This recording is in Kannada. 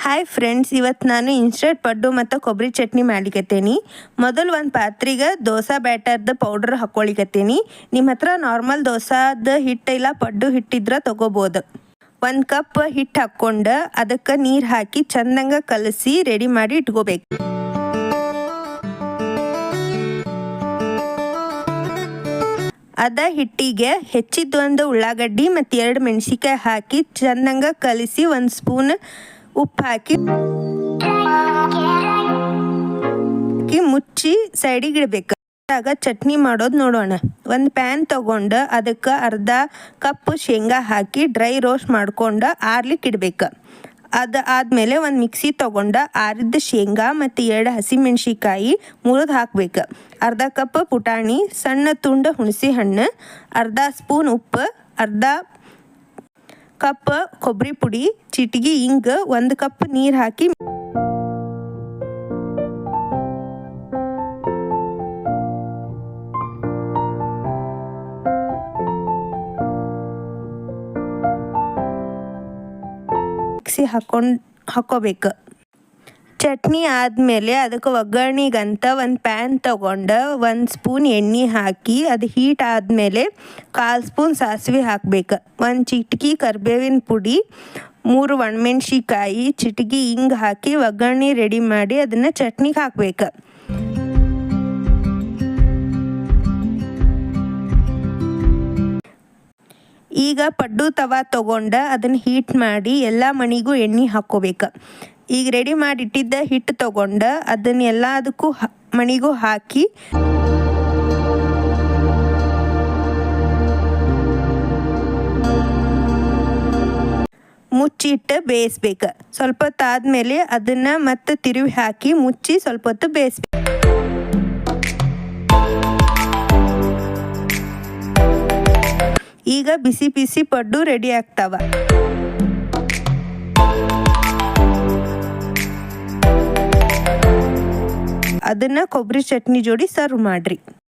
ಹಾಯ್ ಫ್ರೆಂಡ್ಸ್, ಇವತ್ತು ನಾನು ಇನ್ಸ್ಟೆಂಟ್ ಪಡ್ಡು ಮತ್ತು ಕೊಬ್ಬರಿ ಚಟ್ನಿ ಮಾಡ್ಲಿಕತ್ತೇನಿ. ಮೊದಲು ಒಂದು ಪಾತ್ರೆಗೆ ದೋಸೆ ಬ್ಯಾಟರ್ದ ಪೌಡ್ರ್ ಹಾಕ್ಕೊಳಿಕತ್ತೀನಿ. ನಿಮ್ಮ ಹತ್ರ ನಾರ್ಮಲ್ ದೋಸಾದ ಹಿಟ್ಟು ಇಲ್ಲ ಪಡ್ಡು ಹಿಟ್ಟಿದ್ರೆ ತೊಗೋಬೋದು. 1 ಕಪ್ ಹಿಟ್ಟು ಹಾಕ್ಕೊಂಡು ಅದಕ್ಕೆ ನೀರು ಹಾಕಿ ಚಂದಂಗೆ ಕಲಸಿ ರೆಡಿ ಮಾಡಿ ಇಟ್ಕೋಬೇಕು. ಅದ ಹಿಟ್ಟಿಗೆ ಹೆಚ್ಚಿದ್ದು ಒಂದು ಉಳ್ಳಾಗಡ್ಡಿ ಮತ್ತು 2 ಮೆಣಸಿಕಾಯಿ ಹಾಕಿ ಚಂದಂಗೆ ಕಲಿಸಿ 1 ಸ್ಪೂನ್ ಉಪ್ಪು ಹಾಕಿ ಮುಚ್ಚಿ ಸೈಡಿಗೆ ಇಡಬೇಕು. ಆಗ ಚಟ್ನಿ ಮಾಡೋದು ನೋಡೋಣ. ಒಂದು ಪ್ಯಾನ್ ತಗೊಂಡು ಅದಕ್ಕೆ ಅರ್ಧ ಕಪ್ ಶೇಂಗಾ ಹಾಕಿ ಡ್ರೈ ರೋಸ್ಟ್ ಮಾಡ್ಕೊಂಡು ಆರ್ಲಿಕ್ಕೆ ಇಡಬೇಕು. ಅದು ಆದಮೇಲೆ ಒಂದು ಮಿಕ್ಸಿ ತೊಗೊಂಡು ಆರಿದ ಶೇಂಗಾ ಮತ್ತು 2 ಹಸಿಮೆಣ್ಸಿಕಾಯಿ ಮುರಿದು ಹಾಕಬೇಕು. ಅರ್ಧ ಕಪ್ ಪುಟಾಣಿ, ಸಣ್ಣ ತುಂಡು ಹುಣಸೆ ಹಣ್ಣು, ಅರ್ಧ ಸ್ಪೂನ್ ಉಪ್ಪು, ಅರ್ಧ ಕಪ್ ಕೊಬ್ಬರಿ ಪುಡಿ, ಚಿಟಿಗೆ ಹಿಂಗೆ, 1 ಕಪ್ ನೀರು ಹಾಕಿ ಮಿಕ್ಸಿ ಹಾಕ್ಕೋಬೇಕು. ಚಟ್ನಿ ಆದಮೇಲೆ ಅದಕ್ಕೆ ಒಗ್ಗರಣೆಗಂತ ಒಂದು ಪ್ಯಾನ್ ತೊಗೊಂಡು 1 ಸ್ಪೂನ್ ಎಣ್ಣೆ ಹಾಕಿ ಅದು ಹೀಟ್ ಆದಮೇಲೆ 1/4 ಸ್ಪೂನ್ ಸಾಸಿವೆ ಹಾಕಬೇಕು. 1 ಚಿಟಿಕೆ ಕರಿಬೇವಿನ ಪುಡಿ, 3 ಒಣಮೆಣ್ಸಿಕಾಯಿ, ಚಿಟಿಕೆ ಹಿಂಗೆ ಹಾಕಿ ಒಗ್ಗರಣೆ ರೆಡಿ ಮಾಡಿ ಅದನ್ನು ಚಟ್ನಿಗೆ ಹಾಕಬೇಕು. ಈಗ ಪಡ್ಡು ತವಾ ತೊಗೊಂಡು ಅದನ್ನು ಹೀಟ್ ಮಾಡಿ ಎಲ್ಲ ಮಣಿಗೂ ಎಣ್ಣೆ ಹಾಕ್ಕೋಬೇಕು. ಈಗ ರೆಡಿ ಮಾಡಿ ಇಟ್ಟಿದ್ದ ಹಿಟ್ಟು ತೊಗೊಂಡು ಅದನ್ನು ಎಲ್ಲದಕ್ಕೂ ಮಣಿಗೂ ಹಾಕಿ ಮುಚ್ಚಿಟ್ಟು ಬೇಯಿಸ್ಬೇಕು. ಸ್ವಲ್ಪ ಹೊತ್ತಾದ್ಮೇಲೆ ಅದನ್ನು ಮತ್ತೆ ತಿರುವಿ ಹಾಕಿ ಮುಚ್ಚಿ ಸ್ವಲ್ಪ ಹೊತ್ತು ಬೇಯಿಸ್ಬೇಕು. ಈಗ ಬಿಸಿ ಬಿಸಿ ಪಡ್ಡು ರೆಡಿ ಆಗ್ತಾವ. ಅದನ್ನು ಕೊಬ್ಬರಿ ಚಟ್ನಿ ಜೋಡಿ ಸರ್ವ್ ಮಾಡ್ರಿ.